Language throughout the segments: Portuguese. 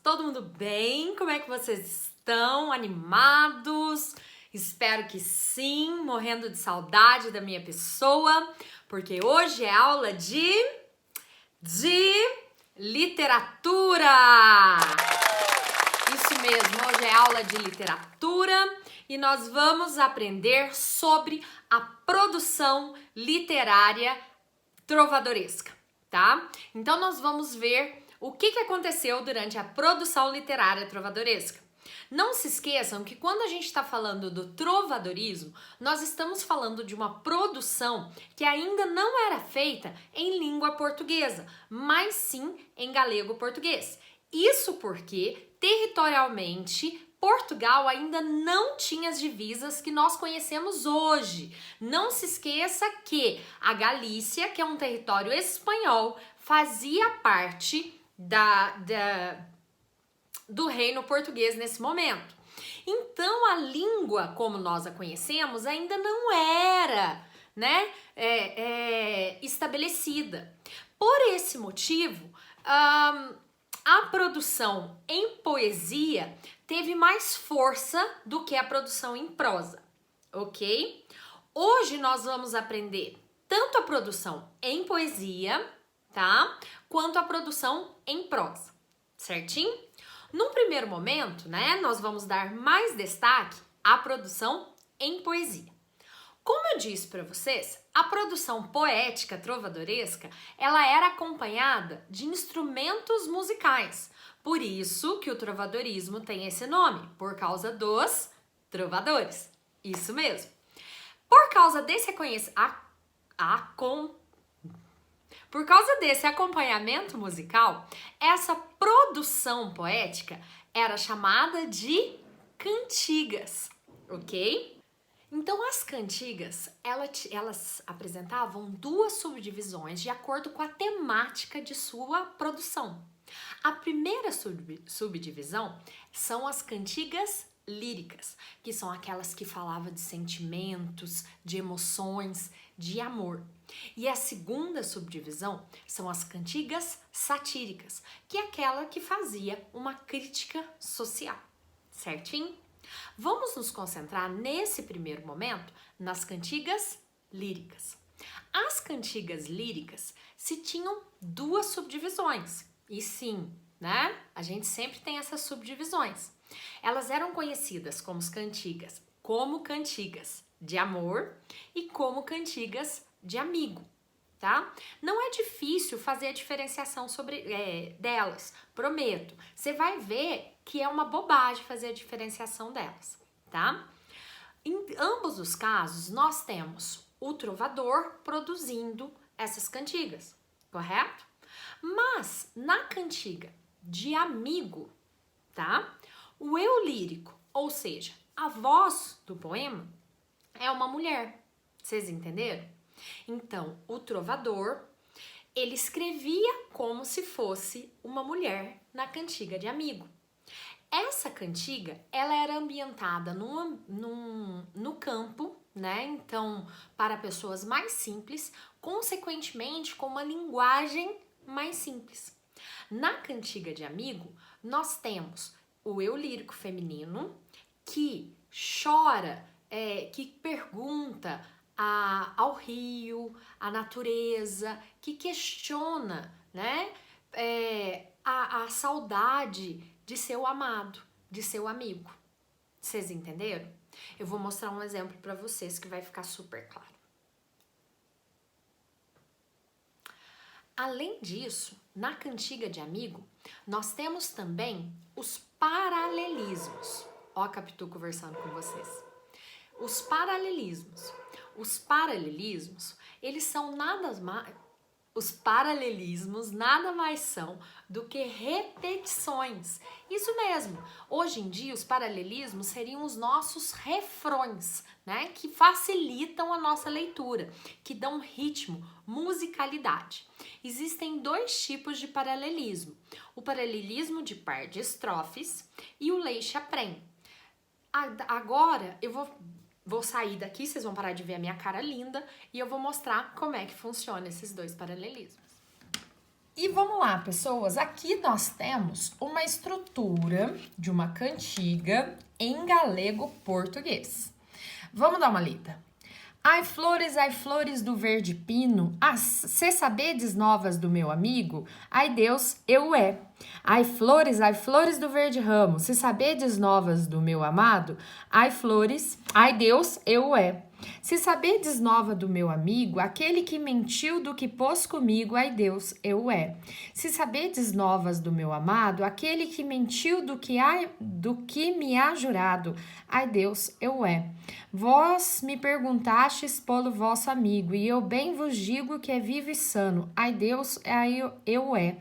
Todo mundo bem? Como é que vocês estão? Animados? Espero que sim, morrendo de saudade da minha pessoa, porque hoje é aula de literatura! Isso mesmo, hoje é aula de literatura e nós vamos aprender sobre a produção literária trovadoresca, tá? Então nós vamos ver o que aconteceu durante a produção literária trovadoresca. Não se esqueçam que quando a gente está falando do trovadorismo, nós estamos falando de uma produção que ainda não era feita em língua portuguesa, mas sim em galego-português. Isso porque, territorialmente, Portugal ainda não tinha as divisas que nós conhecemos hoje. Não se esqueça que a Galícia, que é um território espanhol, fazia parte do reino português nesse momento. Então, a língua, como nós a conhecemos, ainda não era, estabelecida. Por esse motivo, a produção em poesia teve mais força do que a produção em prosa, ok? Hoje nós vamos aprender tanto a produção em poesia, tá? Quanto a produção em prosa, certinho? Num primeiro momento, nós vamos dar mais destaque à produção em poesia. Como eu disse para vocês, a produção poética trovadoresca, ela era acompanhada de instrumentos musicais. Por isso que o trovadorismo tem esse nome, por causa dos trovadores. Isso mesmo. Por causa desse Por causa desse acompanhamento musical, essa produção poética era chamada de cantigas, ok? Então, as cantigas, elas apresentavam duas subdivisões de acordo com a temática de sua produção. A primeira subdivisão são as cantigas líricas, que são aquelas que falavam de sentimentos, de emoções, de amor. E a segunda subdivisão são as cantigas satíricas, que é aquela que fazia uma crítica social, certinho? Vamos nos concentrar nesse primeiro momento nas cantigas líricas. As cantigas líricas se tinham duas subdivisões, e sim, a gente sempre tem essas subdivisões. Elas eram conhecidas como cantigas de amor e como cantigas de amigo, tá? Não é difícil fazer a diferenciação delas, prometo. Você vai ver que é uma bobagem fazer a diferenciação delas, tá? Em ambos os casos, nós temos o trovador produzindo essas cantigas, correto? Mas na cantiga de amigo, tá? O eu lírico, ou seja, a voz do poema, é uma mulher. Vocês entenderam? Então, o trovador, ele escrevia como se fosse uma mulher na cantiga de amigo. Essa cantiga, ela era ambientada no campo, Então, para pessoas mais simples, consequentemente, com uma linguagem mais simples. Na cantiga de amigo, nós temos o eu lírico feminino, que chora, que pergunta ao rio, à natureza, que questiona, a saudade de seu amado, de seu amigo. Vocês entenderam? Eu vou mostrar um exemplo para vocês que vai ficar super claro. Além disso, na cantiga de amigo, nós temos também os paralelismos. Ó a Capitu conversando com vocês. Os paralelismos. Os paralelismos, eles são nada mais são do que repetições. Isso mesmo. Hoje em dia, os paralelismos seriam os nossos refrões, que facilitam a nossa leitura, que dão ritmo, musicalidade. Existem dois tipos de paralelismo. O paralelismo de par de estrofes e o lei-chaprem. Agora, eu vou sair daqui, vocês vão parar de ver a minha cara linda e eu vou mostrar como é que funciona esses dois paralelismos. E vamos lá, pessoas, aqui nós temos uma estrutura de uma cantiga em galego-português. Vamos dar uma lida. Ai flores do verde pino, se sabedes novas do meu amigo, ai Deus, eu é. Ai flores do verde ramo, se sabedes novas do meu amado, ai flores, ai Deus, eu é. Se sabedes nova do meu amigo, aquele que mentiu do que pôs comigo, ai Deus, eu é. Se sabedes novas do meu amado, aquele que mentiu do que me há jurado, ai Deus, eu é. Vós me perguntastes pelo vosso amigo, e eu bem vos digo que é vivo e sano, ai Deus, eu é.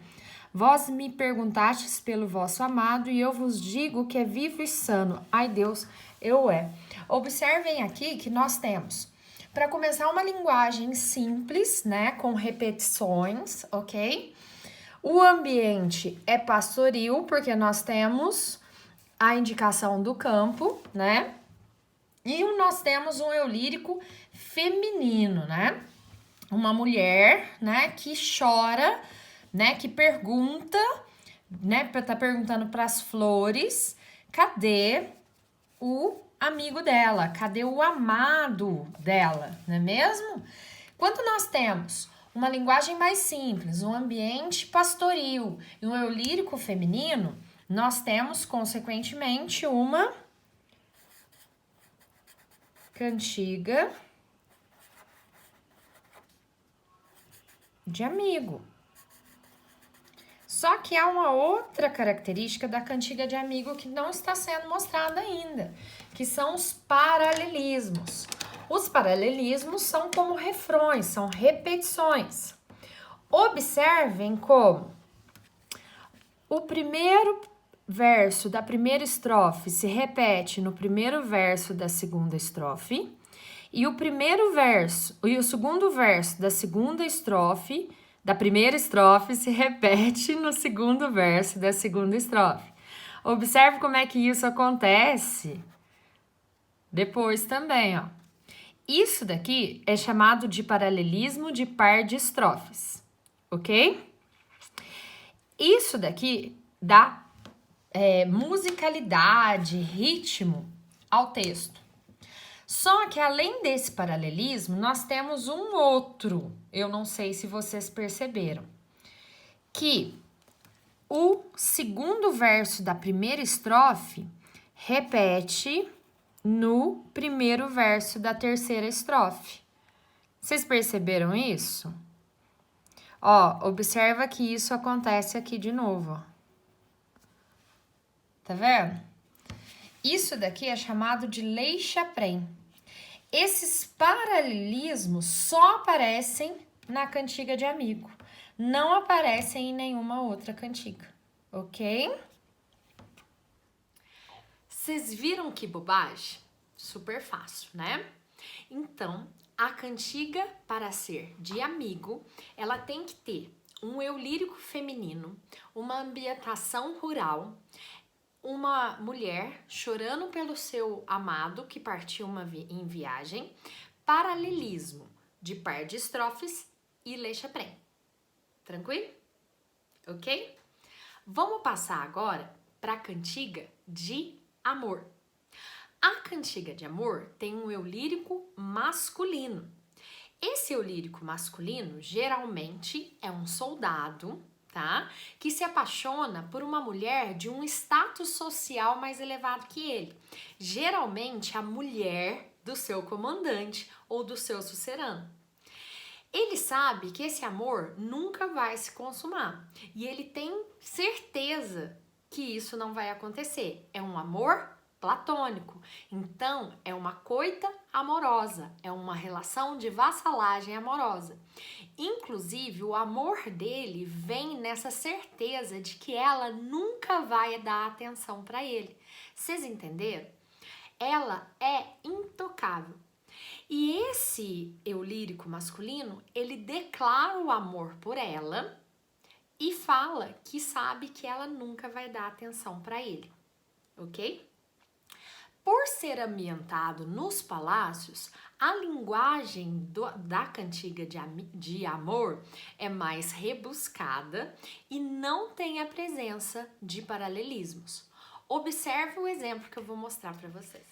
Vós me perguntastes pelo vosso amado, e eu vos digo que é vivo e sano, ai Deus, eu é. Observem aqui que nós temos, para começar, uma linguagem simples, né, com repetições, ok? O ambiente é pastoril, porque nós temos a indicação do campo, né? E nós temos um eu lírico feminino, né? Uma mulher, né, que chora, né, que pergunta, né, tá perguntando para as flores, cadê o amigo dela? Cadê o amado dela, não é mesmo? Quando nós temos uma linguagem mais simples, um ambiente pastoril e um eu lírico feminino, nós temos, consequentemente, uma cantiga de amigo. Só que há uma outra característica da cantiga de amigo que não está sendo mostrada ainda, que são os paralelismos. Os paralelismos são como refrões, são repetições. Observem como o primeiro verso da primeira estrofe se repete no primeiro verso da segunda estrofe, e o primeiro verso e o segundo verso da segunda estrofe da primeira estrofe se repete no segundo verso da segunda estrofe. Observe como é que isso acontece depois também, ó. Isso daqui é chamado de paralelismo de par de estrofes, ok? Isso daqui dá musicalidade, ritmo ao texto. Só que além desse paralelismo, nós temos um outro, eu não sei se vocês perceberam, que o segundo verso da primeira estrofe repete no primeiro verso da terceira estrofe. Vocês perceberam isso? Ó, observa que isso acontece aqui de novo, ó. Tá vendo? Isso daqui é chamado de lei Chapren. Esses paralelismos só aparecem na cantiga de amigo, não aparecem em nenhuma outra cantiga, ok? Vocês viram que bobagem? Super fácil, né? Então, a cantiga, para ser de amigo, ela tem que ter um eu lírico feminino, uma ambientação rural, uma mulher chorando pelo seu amado que partiu em viagem, paralelismo de par de estrofes e lei Chapren. Tranquilo? Ok? Vamos passar agora para a cantiga de amor. A cantiga de amor tem um eu lírico masculino. Esse eu lírico masculino geralmente é um soldado, tá? Que se apaixona por uma mulher de um status social mais elevado que ele. Geralmente a mulher do seu comandante ou do seu sucerano. Ele sabe que esse amor nunca vai se consumar e ele tem certeza que isso não vai acontecer. É um amor platônico. Então, é uma coita amorosa, é uma relação de vassalagem amorosa. Inclusive, o amor dele vem nessa certeza de que ela nunca vai dar atenção para ele. Vocês entenderam? Ela é intocável. E esse eu lírico masculino, ele declara o amor por ela e fala que sabe que ela nunca vai dar atenção para ele, ok? Por ser ambientado nos palácios, A linguagem da cantiga de amor é mais rebuscada e não tem a presença de paralelismos. Observe o exemplo que eu vou mostrar para vocês.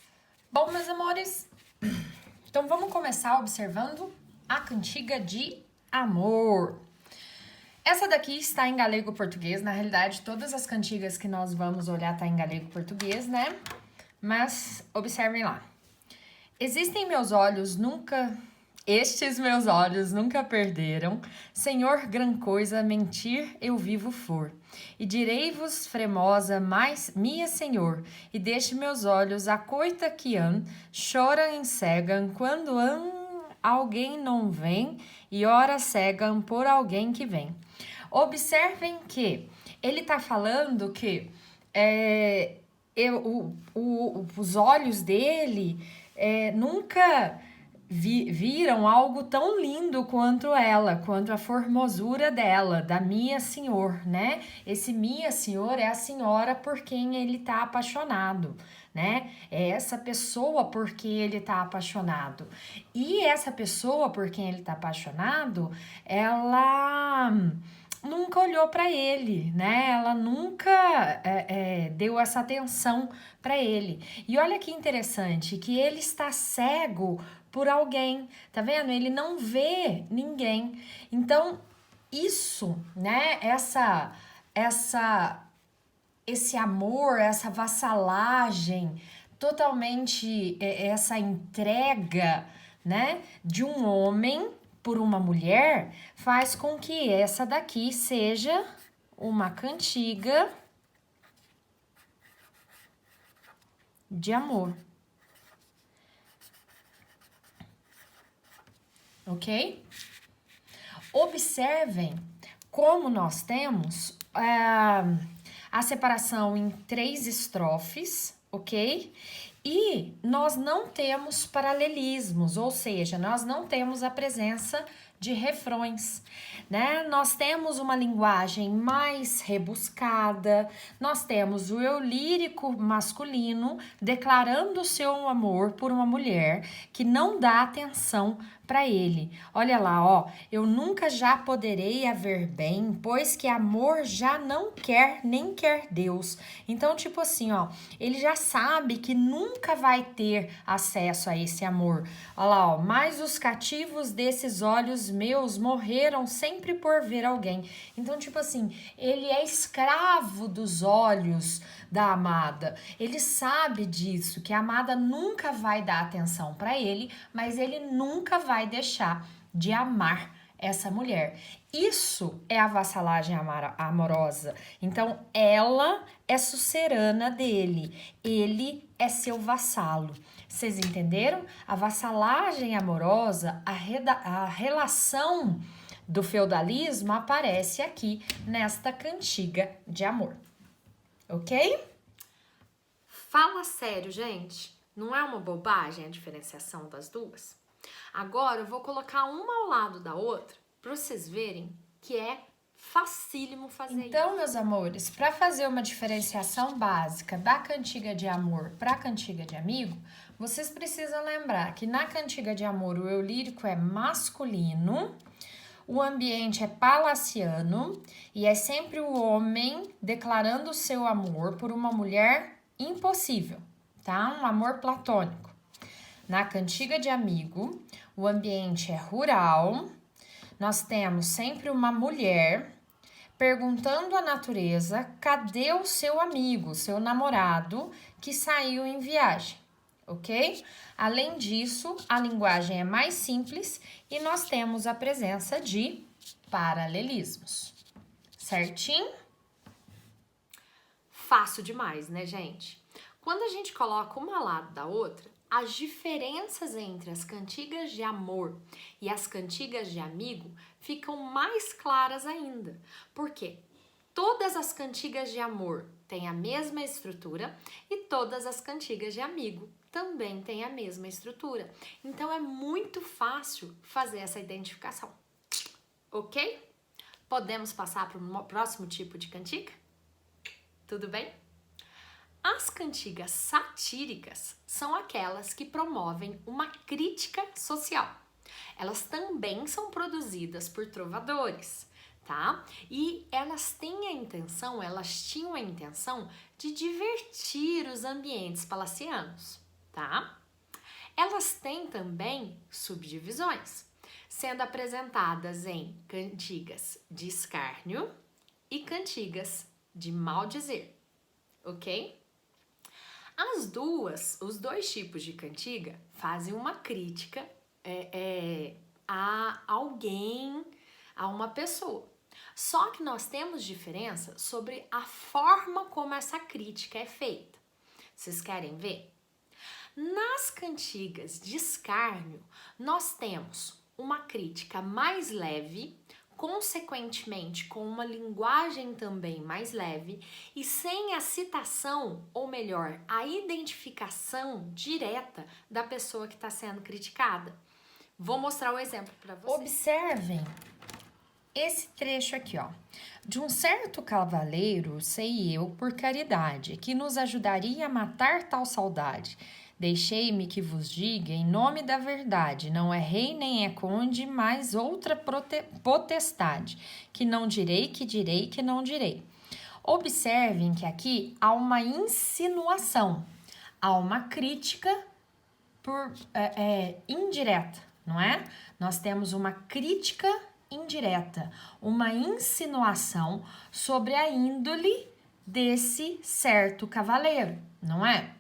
Bom, meus amores, então vamos começar observando a cantiga de amor. Essa daqui está em galego-português, na realidade todas as cantigas que nós vamos olhar tá em galego-português, né? Mas observem lá. Estes meus olhos nunca perderam, Senhor, gran coisa mentir eu vivo for. E direi-vos, fremosa, mais minha Senhor, e deixe meus olhos a coita que choram e cegam quando alguém não vem, e ora cegam por alguém que vem. Observem que ele tá falando que os olhos dele nunca viram algo tão lindo quanto ela, quanto a formosura dela, da minha senhor, né? Esse minha senhor é a senhora por quem ele tá apaixonado, né? É essa pessoa por quem ele tá apaixonado. E essa pessoa por quem ele tá apaixonado, ela nunca olhou para ele, né? Ela nunca deu essa atenção para ele. E olha que interessante, que ele está cego por alguém, tá vendo? Ele não vê ninguém. Então, isso, né? Esse amor, essa vassalagem, totalmente essa entrega, né? De um homem por uma mulher, faz com que essa daqui seja uma cantiga de amor. Ok? Observem como nós temos a separação em 3 estrofes, ok? E nós não temos paralelismos, ou seja, nós não temos a presença de refrões, né? Nós temos uma linguagem mais rebuscada, nós temos o eu lírico masculino declarando o seu amor por uma mulher que não dá atenção para ele. Olha lá, ó, eu nunca já poderei haver bem, pois que amor já não quer, nem quer Deus. Então, tipo assim, ó, ele já sabe que nunca vai ter acesso a esse amor. Olha lá, ó, mas os cativos desses olhos meus morreram sempre por ver alguém. Então, tipo assim, ele é escravo dos olhos da amada. Ele sabe disso, que a amada nunca vai dar atenção para ele, mas ele nunca vai deixar de amar essa mulher. Isso é a vassalagem amorosa. Então, ela é sucerana dele, ele é seu vassalo. Vocês entenderam? A vassalagem amorosa, a relação do feudalismo aparece aqui nesta cantiga de amor. Ok? Fala sério, gente. Não é uma bobagem a diferenciação das duas? Agora eu vou colocar uma ao lado da outra para vocês verem que é facílimo fazer isso. Então, meus amores, para fazer uma diferenciação básica da cantiga de amor para a cantiga de amigo, vocês precisam lembrar que na cantiga de amor o eu lírico é masculino, o ambiente é palaciano e é sempre o homem declarando o seu amor por uma mulher impossível, tá? Um amor platônico. Na cantiga de amigo, o ambiente é rural, nós temos sempre uma mulher perguntando à natureza cadê o seu amigo, seu namorado que saiu em viagem, ok? Além disso, a linguagem é mais simples e nós temos a presença de paralelismos, certinho? Fácil demais, né, gente? Quando a gente coloca uma ao lado da outra, as diferenças entre as cantigas de amor e as cantigas de amigo ficam mais claras ainda. Por quê? Todas as cantigas de amor têm a mesma estrutura e todas as cantigas de amigo também têm a mesma estrutura. Então é muito fácil fazer essa identificação. Ok? Podemos passar para o próximo tipo de cantiga? Tudo bem? As cantigas satíricas são aquelas que promovem uma crítica social. Elas também são produzidas por trovadores, tá? E elas tinham a intenção de divertir os ambientes palacianos, tá? Elas têm também subdivisões, sendo apresentadas em cantigas de escárnio e cantigas de maldizer, ok? Os dois tipos de cantiga fazem uma crítica a alguém, a uma pessoa. Só que nós temos diferença sobre a forma como essa crítica é feita. Vocês querem ver? Nas cantigas de escárnio, nós temos uma crítica mais leve, consequentemente com uma linguagem também mais leve e sem a citação, ou melhor, a identificação direta da pessoa que está sendo criticada. Vou mostrar o exemplo para vocês. Observem esse trecho aqui, ó. De um certo cavaleiro sei eu por caridade, que nos ajudaria a matar tal saudade. Deixei-me que vos diga, em nome da verdade, não é rei nem é conde, mas outra potestade, que não direi, que não direi. Observem que aqui há uma insinuação, há uma crítica indireta, não é? Nós temos uma crítica indireta, uma insinuação sobre a índole desse certo cavaleiro, não é?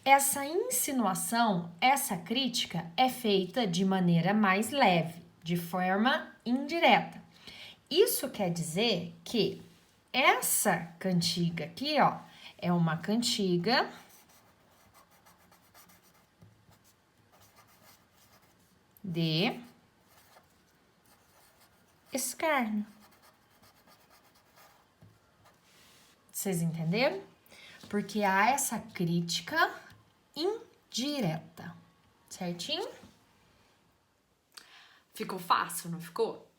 Essa insinuação, essa crítica é feita de maneira mais leve, de forma indireta. Isso quer dizer que essa cantiga aqui, ó, é uma cantiga de escárnio. Vocês entenderam? Porque há essa crítica indireta, certinho? Ficou fácil, não ficou?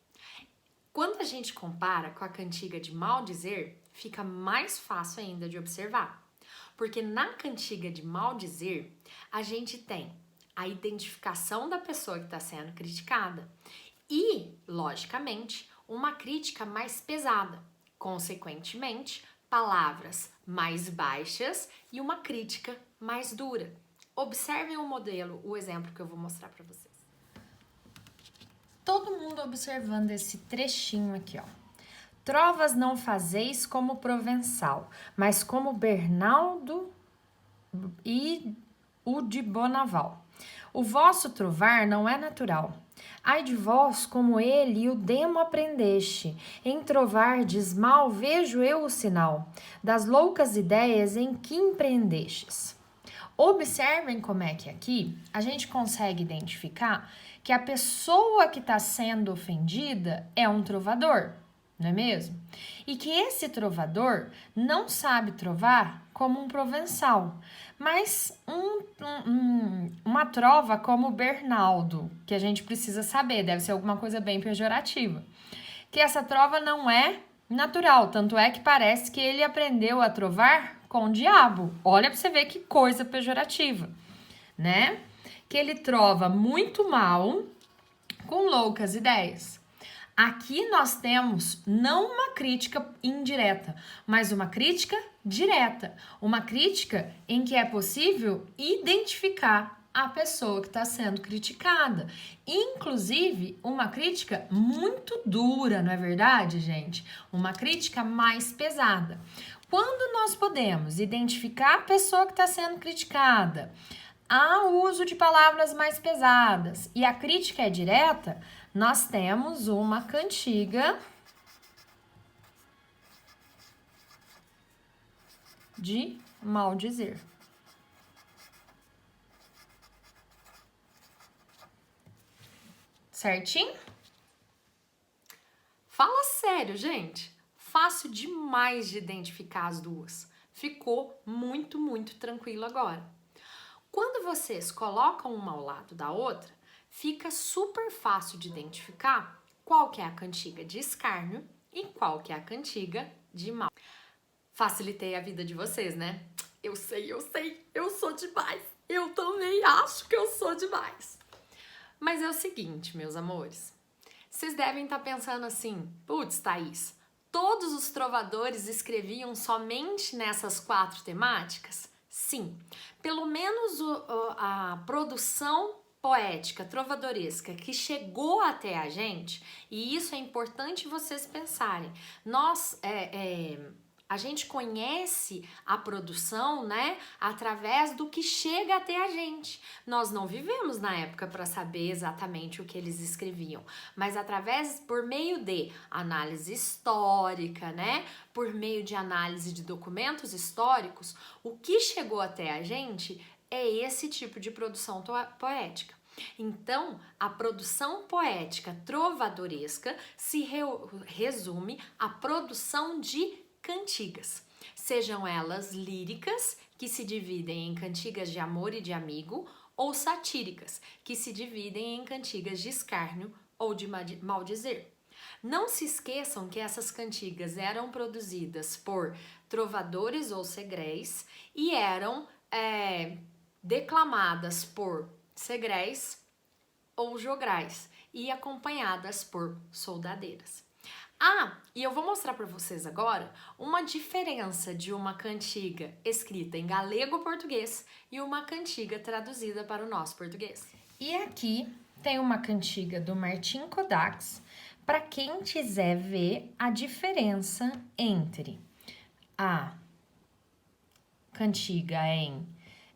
Quando a gente compara com a cantiga de maldizer, fica mais fácil ainda de observar. Porque na cantiga de maldizer, a gente tem a identificação da pessoa que está sendo criticada e, logicamente, uma crítica mais pesada. Consequentemente, palavras mais baixas e uma crítica mais dura. Observem o modelo, o exemplo que eu vou mostrar para vocês. Todo mundo observando esse trechinho aqui, ó. Trovas não fazeis como Provençal, mas como Bernaldo e o de Bonaval. O vosso trovar não é natural. Ai de vós, como ele e o demo aprendeste, em trovardes mal vejo eu o sinal, das loucas ideias em que empreendestes. Observem como é que aqui a gente consegue identificar que a pessoa que está sendo ofendida é um trovador, não é mesmo? E que esse trovador não sabe trovar como um provençal, mas uma trova como Bernaldo, que a gente precisa saber, deve ser alguma coisa bem pejorativa. Que essa trova não é natural, tanto é que parece que ele aprendeu a trovar com o diabo. Olha para você ver que coisa pejorativa, né? Que ele trova muito mal com loucas ideias. Aqui nós temos não uma crítica indireta, mas uma crítica direta. Uma crítica em que é possível identificar a pessoa que está sendo criticada. Inclusive, uma crítica muito dura, não é verdade, gente? Uma crítica mais pesada. Quando nós podemos identificar a pessoa que está sendo criticada, há o uso de palavras mais pesadas e a crítica é direta, nós temos uma cantiga de maldizer. Certinho? Fala sério, gente. Fácil demais de identificar as duas. Ficou muito, muito tranquilo agora. Quando vocês colocam uma ao lado da outra, fica super fácil de identificar qual que é a cantiga de escárnio e qual que é a cantiga de mal. Facilitei a vida de vocês, né? Eu sei, eu sou demais. Eu também acho que eu sou demais. Mas é o seguinte, meus amores. Vocês devem estar pensando assim, putz, Thaís, todos os trovadores escreviam somente nessas 4 temáticas? Sim, pelo menos a produção poética, trovadoresca, que chegou até a gente, e isso é importante vocês pensarem. A gente conhece a produção, né, através do que chega até a gente. Nós não vivemos na época para saber exatamente o que eles escreviam, mas por meio de análise histórica, né, por meio de análise de documentos históricos, o que chegou até a gente é esse tipo de produção poética. Então, a produção poética trovadoresca se resume à produção de cantigas, sejam elas líricas, que se dividem em cantigas de amor e de amigo, ou satíricas, que se dividem em cantigas de escárnio ou de maldizer. Não se esqueçam que essas cantigas eram produzidas por trovadores ou segréis e eram declamadas por segréis ou jograis e acompanhadas por soldadeiras. E eu vou mostrar para vocês agora uma diferença de uma cantiga escrita em galego-português e uma cantiga traduzida para o nosso português. E aqui tem uma cantiga do Martim Kodax para quem quiser ver a diferença entre a cantiga em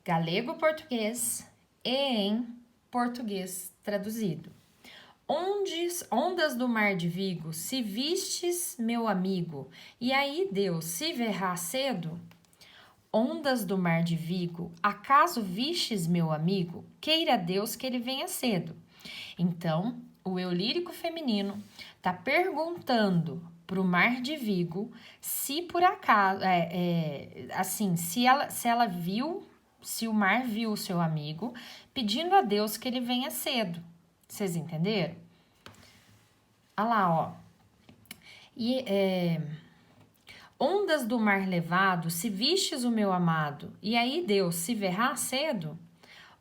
galego-português e em português traduzido. Ondas do mar de Vigo, se vistes, meu amigo, e aí Deus se verá cedo? Ondas do mar de Vigo, acaso vistes, meu amigo? Queira Deus que ele venha cedo. Então, o eu lírico feminino está perguntando pro mar de Vigo se por acaso, se ela viu, se o mar viu o seu amigo, pedindo a Deus que ele venha cedo. Vocês entenderam? Olha lá, ó. Ondas do mar levado, se vistes o meu amado, e aí Deus se verá cedo?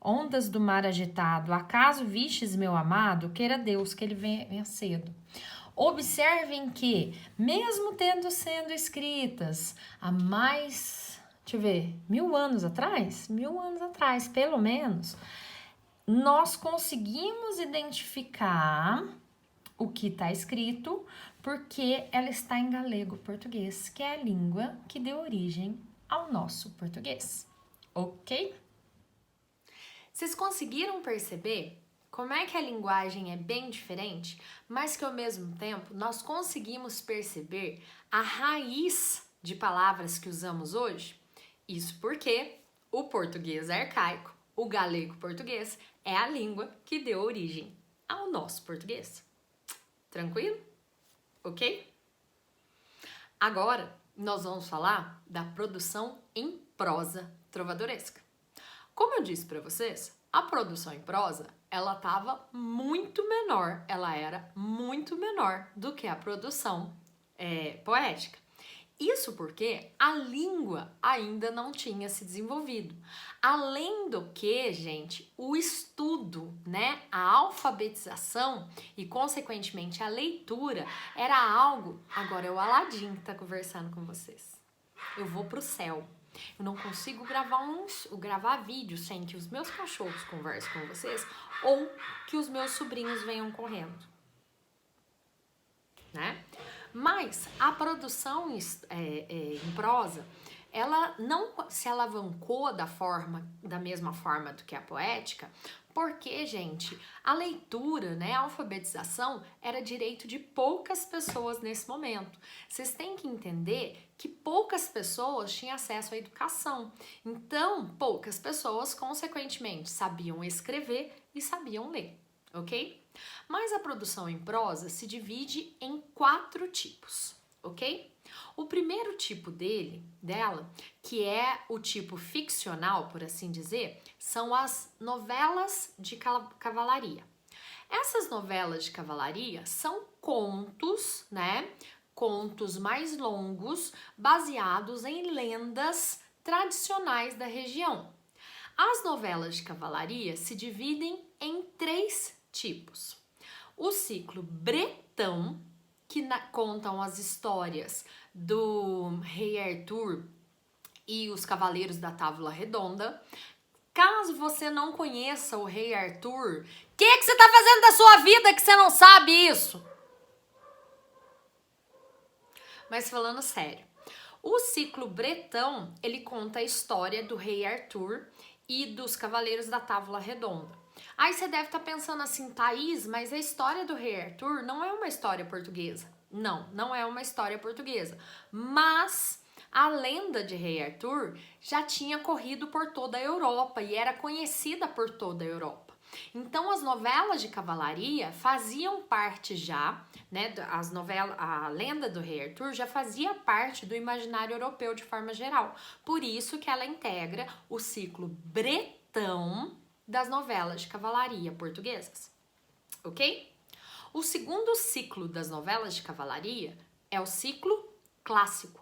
Ondas do mar agitado, acaso vistes meu amado? Queira Deus que ele venha cedo. Observem que, mesmo tendo sendo escritas há mais, deixa eu ver, 1000 anos atrás, pelo menos, nós conseguimos identificar o que está escrito porque ela está em galego-português, que é a língua que deu origem ao nosso português, ok? Vocês conseguiram perceber como é que a linguagem é bem diferente, mas que ao mesmo tempo nós conseguimos perceber a raiz de palavras que usamos hoje? Isso porque o português arcaico, o galego-português, é a língua que deu origem ao nosso português. Tranquilo? Ok? Agora, nós vamos falar da produção em prosa trovadoresca. Como eu disse para vocês, a produção em prosa, ela estava muito menor, ela era muito menor do que a produção poética. Isso porque a língua ainda não tinha se desenvolvido. Além do que, gente, o estudo, né, a alfabetização e, consequentemente, a leitura era algo... Agora é o Aladim que tá conversando com vocês. Eu vou pro céu. Eu não consigo gravar vídeo sem que os meus cachorros conversem com vocês ou que os meus sobrinhos venham correndo, né? Mas a produção em prosa, ela não se alavancou da mesma forma do que a poética, porque, gente, a leitura, né, a alfabetização era direito de poucas pessoas nesse momento. Vocês têm que entender que poucas pessoas tinham acesso à educação. Então, poucas pessoas, consequentemente, sabiam escrever e sabiam ler, ok? Mas a produção em prosa se divide em 4 tipos, ok? O primeiro tipo dela, que é o tipo ficcional, por assim dizer, são as novelas de cavalaria. Essas novelas de cavalaria são contos, né? Contos mais longos, baseados em lendas tradicionais da região. As novelas de cavalaria se dividem em 3 tipos. O ciclo bretão, que contam as histórias do rei Arthur e os cavaleiros da Távola Redonda. Caso você não conheça o rei Arthur, o que você está fazendo da sua vida que você não sabe isso? Mas falando sério, o ciclo bretão, ele conta a história do rei Arthur e dos cavaleiros da Távola Redonda. Aí você deve estar pensando assim, Thaís, mas a história do rei Arthur não é uma história portuguesa. Não, não é uma história portuguesa. Mas a lenda de rei Arthur já tinha corrido por toda a Europa e era conhecida por toda a Europa. Então as novelas de cavalaria faziam parte já, né, a lenda do rei Arthur já fazia parte do imaginário europeu de forma geral. Por isso que ela integra o ciclo bretão das novelas de cavalaria portuguesas, ok? O segundo ciclo das novelas de cavalaria é o ciclo clássico.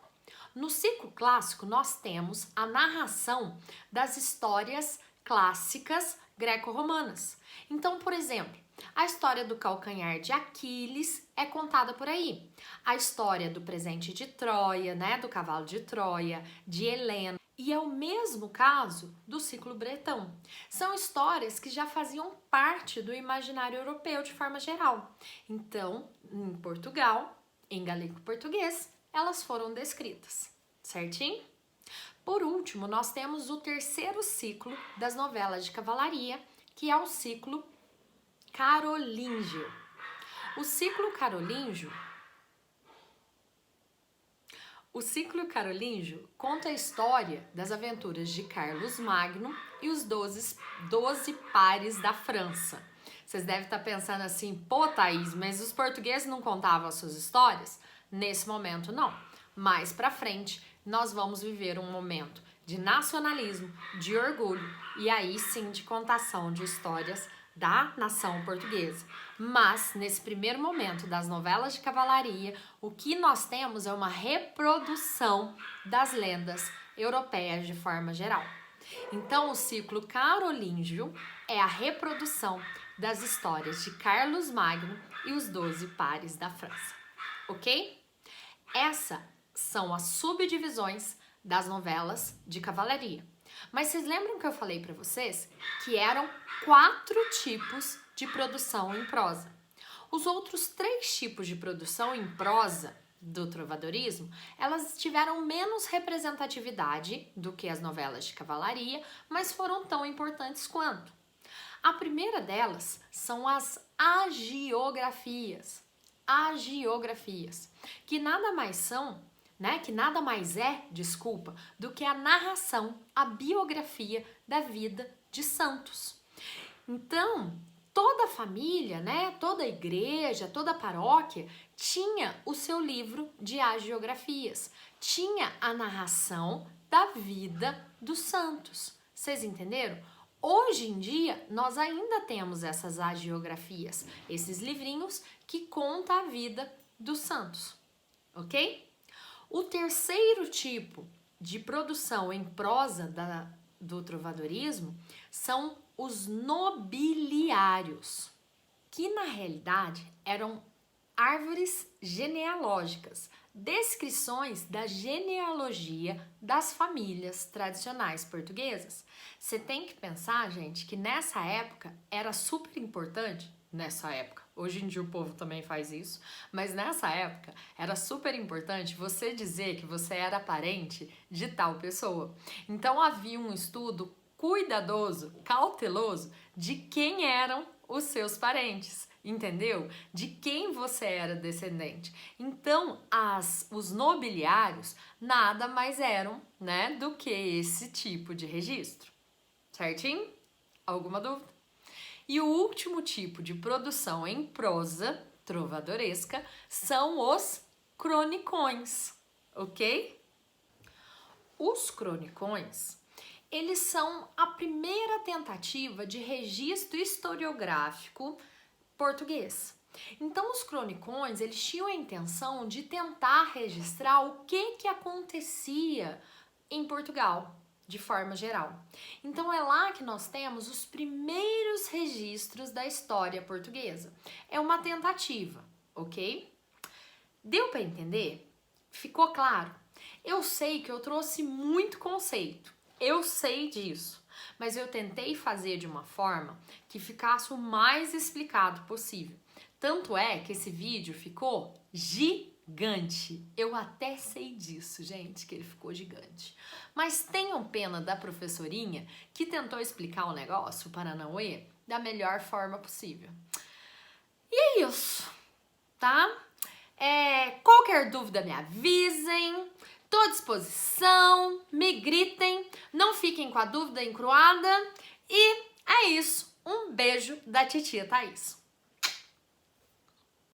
No ciclo clássico, nós temos a narração das histórias clássicas greco-romanas. Então, por exemplo, a história do calcanhar de Aquiles é contada por aí. A história do presente de Troia, né, do cavalo de Troia, de Helena. E é o mesmo caso do ciclo bretão. São histórias que já faziam parte do imaginário europeu de forma geral. Então, em Portugal, em galego-português, elas foram descritas, certinho? Por último, nós temos o terceiro ciclo das novelas de cavalaria, que é o ciclo carolíngio. O ciclo carolíngio conta a história das aventuras de Carlos Magno e os 12 pares da França. Vocês devem estar pensando assim, pô, Thaís, mas os portugueses não contavam as suas histórias? Nesse momento, não. Mais pra frente, nós vamos viver um momento de nacionalismo, de orgulho e aí sim de contação de histórias da nação portuguesa. Mas, nesse primeiro momento das novelas de cavalaria, o que nós temos é uma reprodução das lendas europeias de forma geral. Então, o ciclo carolíngio é a reprodução das histórias de Carlos Magno e os 12 pares da França, ok? Essas são as subdivisões das novelas de cavalaria. Mas vocês lembram que eu falei para vocês que eram 4 tipos de produção em prosa? Os outros 3 tipos de produção em prosa do trovadorismo, elas tiveram menos representatividade do que as novelas de cavalaria, mas foram tão importantes quanto. A primeira delas são as agiografias. Agiografias, que nada mais é, do que a narração, a biografia da vida de santos. Então, toda família, né, toda igreja, toda paróquia tinha o seu livro de agiografias, tinha a narração da vida dos santos. Vocês entenderam? Hoje em dia, nós ainda temos essas agiografias, esses livrinhos que contam a vida dos santos, ok? O terceiro tipo de produção em prosa do trovadorismo são os nobiliários, que na realidade eram árvores genealógicas, descrições da genealogia das famílias tradicionais portuguesas. Você tem que pensar, gente, que nessa época era super importante, hoje em dia o povo também faz isso, mas nessa época era super importante você dizer que você era parente de tal pessoa. Então havia um estudo cuidadoso, cauteloso de quem eram os seus parentes, entendeu? De quem você era descendente. Então, os nobiliários nada mais eram, né, do que esse tipo de registro. Certinho? Alguma dúvida? E o último tipo de produção em prosa trovadoresca são os cronicões, ok? Os cronicões, eles são a primeira tentativa de registro historiográfico português. Então, os cronicões, eles tinham a intenção de tentar registrar o que acontecia em Portugal, de forma geral. Então é lá que nós temos os primeiros registros da história portuguesa. É uma tentativa, ok? Deu para entender? Ficou claro? Eu sei que eu trouxe muito conceito, eu sei disso, mas eu tentei fazer de uma forma que ficasse o mais explicado possível. Tanto é que esse vídeo ficou gigante. Eu até sei disso, gente, que ele ficou gigante. Mas tenham pena da professorinha que tentou explicar o negócio, o Paranauê, da melhor forma possível. E é isso, tá? Qualquer dúvida me avisem, tô à disposição, me gritem, não fiquem com a dúvida encruada e é isso. Um beijo da titia Thaís.